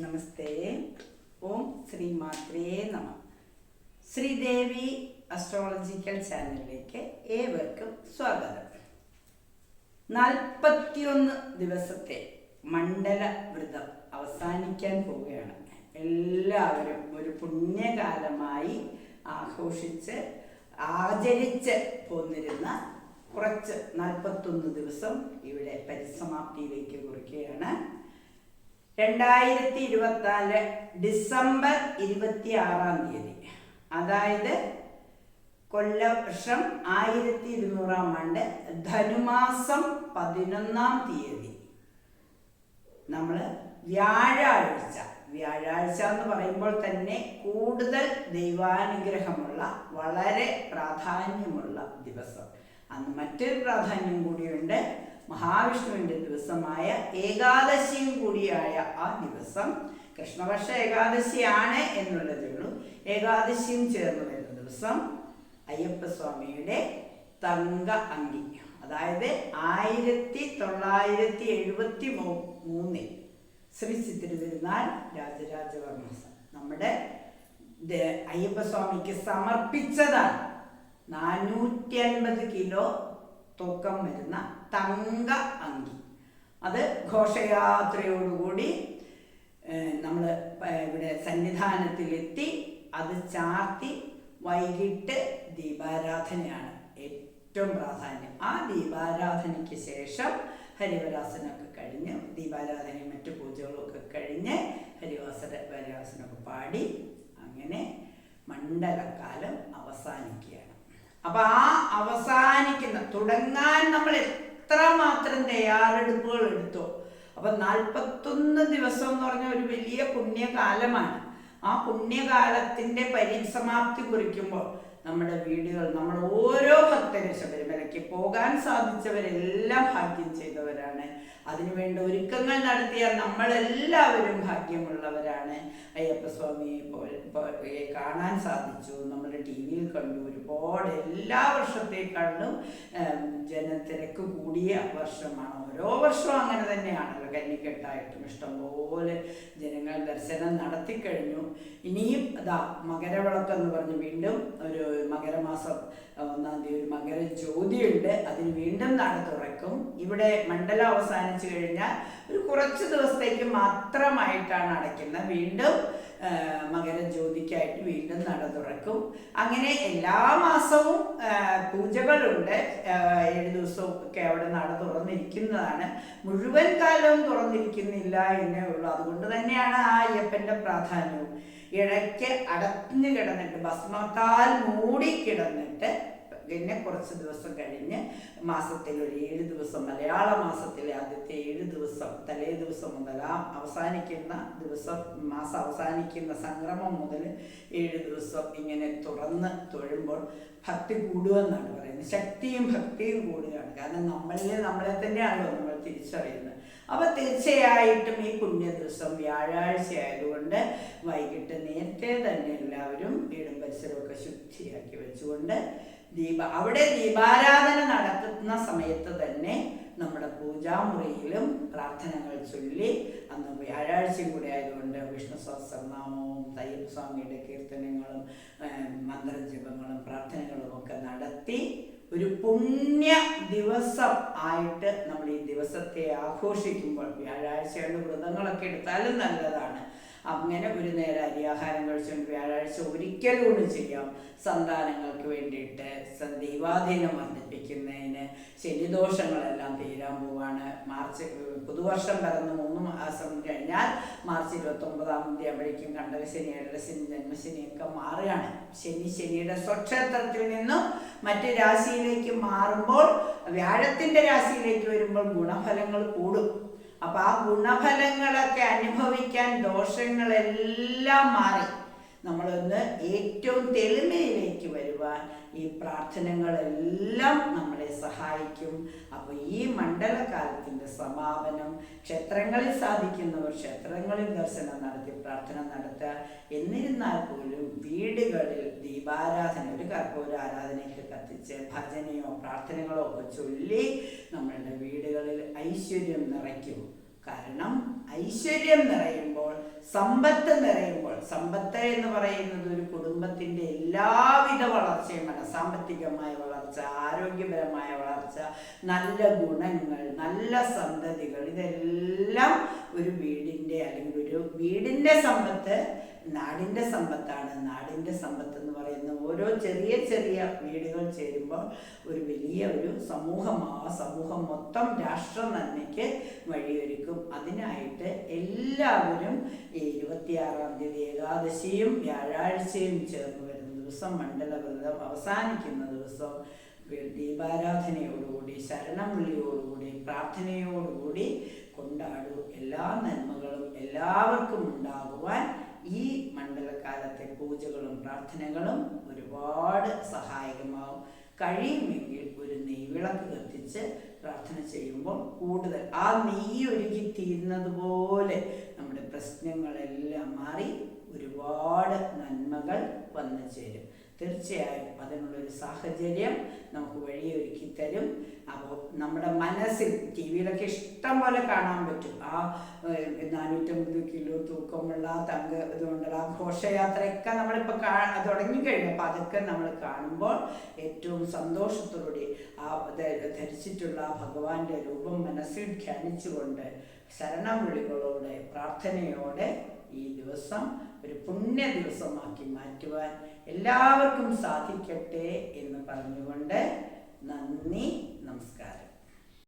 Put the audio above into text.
നമസ്തേ. ഓം ശ്രീ മാത്രേ നമ. ശ്രീദേവി അസ്ട്രോളജിക്കൽ ചാനലിലേക്ക് ഏവർക്കും സ്വാഗതം. 41 ദിവസത്തെ മണ്ഡല വ്രതം അവസാനിക്കാൻ പോവുകയാണ്. എല്ലാവരും ഒരു പുണ്യകാലമായി ആഘോഷിച്ച് ആചരിച്ച് പോന്നിരുന്ന കുറച്ച് 41 ദിവസം ഇവിടെ പരിസമാപ്തിയിലേക്ക് കുറിക്കുകയാണ്. 2024 ഡിസംബർ 26 അതായത് കൊല്ലവർഷം 1200 ആണ്ട് ധനുമാസം 11 നമ്മൾ വ്യാഴാഴ്ച എന്ന് പറയുമ്പോൾ തന്നെ കൂടുതൽ ദൈവാനുഗ്രഹമുള്ള വളരെ പ്രാധാന്യമുള്ള ദിവസം. അന്ന് മറ്റൊരു പ്രാധാന്യം കൂടിയുണ്ട്. മഹാവിഷ്ണുവിൻ്റെ ദിവസമായ ഏകാദശിയും കൂടിയായ ആ ദിവസം കൃഷ്ണപക്ഷ ഏകാദശിയാണ് എന്നുള്ളതേ ഉള്ളൂ. ഏകാദശിയും ചേർന്ന് വരുന്ന ദിവസം അയ്യപ്പസ്വാമിയുടെ തങ്ക അങ്കി, അതായത് 1973 ശ്രീ ചിത്തിരുതിരുനാൾ രാജരാജവർമ്മ നമ്മുടെ അയ്യപ്പസ്വാമിക്ക് സമർപ്പിച്ചതാണ്. 450 കിലോ തൂക്കം വരുന്ന തങ്ക അങ്കി. അത് ഘോഷയാത്രയോടുകൂടി നമ്മൾ ഇവിടെ സന്നിധാനത്തിലെത്തി അത് ചാർത്തി വൈകിട്ട് ദീപാരാധനയാണ് ഏറ്റവും പ്രാധാന്യം. ആ ദീപാരാധനയ്ക്ക് ശേഷം ഹരിവരാസനമൊക്കെ കഴിഞ്ഞ് ദീപാരാധനയും മറ്റു പൂജകളൊക്കെ കഴിഞ്ഞ് ഹരിവരാസനമൊക്കെ പാടി അങ്ങനെ മണ്ഡലക്കാലം അവസാനിക്കുകയാണ്. അപ്പൊ ആ അവസാനിക്കുന്ന തുടങ്ങാൻ നമ്മൾ എത്രമാത്രം തയ്യാറെടുപ്പുകൾ എടുത്തോ. അപ്പൊ 41 ദിവസം എന്ന് പറഞ്ഞ ഒരു വലിയ പുണ്യകാലമാണ്. ആ പുണ്യകാലത്തിന്റെ പരിസമാപ്തി കുറിക്കുമ്പോൾ നമ്മുടെ വീടുകൾ, നമ്മൾ ഓരോ ഭക്തരും ശബരിമലയ്ക്ക് പോകാൻ സാധിച്ചവരെല്ലാം ഭാഗ്യം ചെയ്തവരാണ്. അതിനുവേണ്ട ഒരുക്കങ്ങൾ നടത്തിയ നമ്മളെല്ലാവരും ഭാഗ്യമുള്ളവരാണ്. അയ്യപ്പസ്വാമിയെ കാണാൻ സാധിച്ചു, നമ്മൾ TV-യിൽ കണ്ടു. ഒരുപാട് എല്ലാ വർഷത്തേക്കാളും ജനത്തിരക്ക് കൂടിയ വർഷമാണ്. ഓരോ വർഷവും അങ്ങനെ തന്നെയാണല്ലോ. കന്നിക്കെട്ടായിട്ടും ഇഷ്ടംപോലെ ജനങ്ങൾ ദർശനം നടത്തിക്കഴിഞ്ഞു. ഇനിയും മകരവിളക്കെന്ന് പറഞ്ഞ് വീണ്ടും ഒരു മകരമാസം 1 ഒരു മകര ജ്യോതിയുണ്ട്. അതിന് വീണ്ടും നട തുറക്കും. ഇവിടെ മണ്ഡലം അവസാനിച്ചു കഴിഞ്ഞാൽ ഒരു കുറച്ച് ദിവസത്തേക്ക് മാത്രമായിട്ടാണ് അടയ്ക്കുന്നത്. വീണ്ടും മകരജ്യോതിക്കായിട്ട് വീണ്ടും നട തുറക്കും. അങ്ങനെ എല്ലാ മാസവും പൂജകളുണ്ട്. 7 ദിവസവും ഒക്കെ അവിടെ നട തുറന്നിരിക്കുന്നതാണ്. മുഴുവൻ കാലവും തുറന്നിരിക്കുന്നില്ല എന്നേ ഉള്ളൂ. അതുകൊണ്ട് തന്നെയാണ് ആ അയ്യപ്പൻ്റെ പ്രാധാന്യവും. ഇടയ്ക്ക് അടഞ്ഞു കിടന്നിട്ട് ഭസ്മത്താൽ മൂടി കിടന്നിട്ട് പിന്നെ കുറച്ച് ദിവസം കഴിഞ്ഞ് മാസത്തിൽ ഒരു 7 ദിവസം, മലയാള മാസത്തിലെ ആദ്യത്തെ 7 ദിവസം തലേ ദിവസം മുതൽ ആ അവസാനിക്കുന്ന ദിവസം, മാസം അവസാനിക്കുന്ന സംക്രമം മുതൽ 7 ദിവസം ഇങ്ങനെ തുറന്ന് തൊഴുമ്പോൾ ഭക്തി കൂടുമെന്നാണ് പറയുന്നത്. ശക്തിയും ഭക്തിയും കൂടുകയാണ്. കാരണം നമ്മളെ തന്നെയാണല്ലോ നമ്മൾ തിരിച്ചറിയുന്നത്. അപ്പോൾ തീർച്ചയായിട്ടും ഈ പുണ്യ ദിവസം വ്യാഴാഴ്ച ആയതുകൊണ്ട് വൈകിട്ട് നേരത്തെ തന്നെ എല്ലാവരും വീടും പരിസരമൊക്കെ ശുദ്ധിയാക്കി വെച്ചുകൊണ്ട് അവിടെ ദീപാരാധന നടത്തുന്ന സമയത്ത് തന്നെ നമ്മുടെ പൂജാമുറിയിലും പ്രാർത്ഥനകൾ ചൊല്ലി, അന്ന് വ്യാഴാഴ്ചയും കൂടെ ആയതുകൊണ്ട് വിഷ്ണു സഹസ്രനാമവും അയ്യപ്പസ്വാമിയുടെ കീർത്തനങ്ങളും മന്ത്രജപങ്ങളും പ്രാർത്ഥനകളും ഒക്കെ നടത്തി ഒരു പുണ്യ ദിവസം ആയിട്ട് നമ്മൾ ഈ ദിവസത്തെ ആഘോഷിക്കുമ്പോൾ വ്യാഴാഴ്ചയുടെ വ്രതങ്ങളൊക്കെ എടുത്താലും നല്ലതാണ്. അങ്ങനെ ഒരു നേരം അരിയാഹാരം കഴിച്ചുകൊണ്ട് വ്യാഴാഴ്ച ഒരിക്കലൂടെ ചെയ്യാം. സന്താനങ്ങൾക്ക് വേണ്ടിയിട്ട് ദൈവാധീനം വർദ്ധിപ്പിക്കുന്നതിന് ശനിദോഷങ്ങളെല്ലാം തീരാൻ പോവാണ്. പുതുവർഷം പിറന്ന് 3 മാസം കഴിഞ്ഞാൽ മാർച്ച് 29 ആകുമ്പോഴേക്കും കണ്ടകശനി, ഏഴരശനി, ജന്മശനിയൊക്കെ മാറുകയാണ്. ശനിയുടെ സ്വക്ഷേത്രത്തിൽ നിന്നും മറ്റ് രാശിയിലേക്ക് മാറുമ്പോൾ വ്യാഴത്തിൻ്റെ രാശിയിലേക്ക് വരുമ്പോൾ ഗുണഫലങ്ങൾ കൂടും. അപ്പൊ ആ ഗുണഫലങ്ങളൊക്കെ അനുഭവിക്കാൻ ദോഷങ്ങളെല്ലാം മാറി നമ്മളൊന്ന് ഏറ്റവും തെളിമയിലേക്ക് വരുവാൻ ഈ പ്രാർത്ഥനകളെല്ലാം നമ്മളെ സഹായിക്കും. അപ്പോൾ ഈ മണ്ഡലകാലത്തിൻ്റെ സമാപനം ക്ഷേത്രങ്ങളിൽ സാധിക്കുന്നവർ ക്ഷേത്രങ്ങളിൽ ദർശനം നടത്തി പ്രാർത്ഥന നടത്തുക. എന്നിരുന്നാൽ പോലും വീടുകളിൽ ദീപാരാധന, ഒരു കർപ്പൂര ആരാധനയ്ക്ക് കത്തിച്ച് ഭജനയോ പ്രാർത്ഥനകളോ ഒക്കെ ചൊല്ലി നമ്മളുടെ വീടുകളിൽ ഐശ്വര്യം നിറയ്ക്കും. കാരണം ഐശ്വര്യം നിറയുമ്പോൾ സമ്പത്ത് നിറയുമ്പോൾ, സമ്പത്ത് എന്ന് പറയുന്നത് ഒരു കുടുംബത്തിൻ്റെ എല്ലാവിധ വളർച്ചയുമാണ്. സാമ്പത്തികമായ വളർച്ച, ആരോഗ്യപരമായ വളർച്ച, നല്ല ഗുണങ്ങൾ, നല്ല സന്തതികൾ, ഇതെല്ലാം ഒരു വീടിൻ്റെ അല്ലെങ്കിൽ ഒരു വീടിൻ്റെ സമ്പത്ത് നാടിൻ്റെ സമ്പത്താണ്. നാടിൻ്റെ സമ്പത്ത് എന്ന് പറയുന്ന ഓരോ ചെറിയ ചെറിയ വീടുകൾ ചേരുമ്പോൾ ഒരു വലിയ ഒരു സമൂഹം, ആ സമൂഹം മൊത്തം രാഷ്ട്ര നന്മയ്ക്ക് വഴിയൊരുക്കും. അതിനായിട്ട് എല്ലാവരും ഈ 26-ാം തീയതി ഏകാദശിയും വ്യാഴാഴ്ചയും ചേർന്ന് വരുന്ന ദിവസം, മണ്ഡലവ്രതം അവസാനിക്കുന്ന ദിവസം, ദീപാരാധനയോടുകൂടി, ശരണം വിളിയോടുകൂടി, പ്രാർത്ഥനയോടുകൂടി കൊണ്ടാടൂ. എല്ലാ നന്മകളും എല്ലാവർക്കും ഉണ്ടാകുവാൻ ഈ മണ്ഡലകാലത്തെ പൂജകളും പ്രാർത്ഥനകളും ഒരുപാട് സഹായകമാവും. കഴിയുമെങ്കിൽ ഒരു നെയ്വിളക്ക് കത്തിച്ച് പ്രാർത്ഥന ചെയ്യുമ്പോൾ കൂടുതൽ ആ നെയ്യ് ഒരുക്കി തീരുന്നത് പോലെ നമ്മുടെ പ്രശ്നങ്ങളെല്ലാം മാറി ഒരുപാട് നന്മകൾ വന്നു ചേരും. തീർച്ചയായും അതിനുള്ളൊരു സാഹചര്യം നമുക്ക് വഴിയൊരുക്കി തരും. അപ്പോൾ നമ്മുടെ മനസ്സിൽ ടി വിയിലൊക്കെ ഇഷ്ടം പോലെ കാണാൻ പറ്റും. ആ 450 കിലോ തൂക്കമുള്ള തങ്ക ഇതുകൊണ്ടുള്ള ആ ഘോഷയാത്രയൊക്കെ നമ്മളിപ്പോൾ തുടങ്ങിക്കഴിഞ്ഞു. അപ്പോൾ അതൊക്കെ നമ്മൾ കാണുമ്പോൾ ഏറ്റവും സന്തോഷത്തോടെ ആ ധരിച്ചിട്ടുള്ള ആ ഭഗവാന്റെ രൂപം മനസ്സിൽ ധ്യാനിച്ചുകൊണ്ട് ശരണം വിളികളോടെ പ്രാർത്ഥനയോടെ ഈ ദിവസം ഒരു പുണ്യ ദിവസമാക്കി മാറ്റുവാൻ എല്ലാവർക്കും സാധിക്കട്ടെ എന്ന് പറഞ്ഞുകൊണ്ട് നന്ദി, നമസ്കാരം.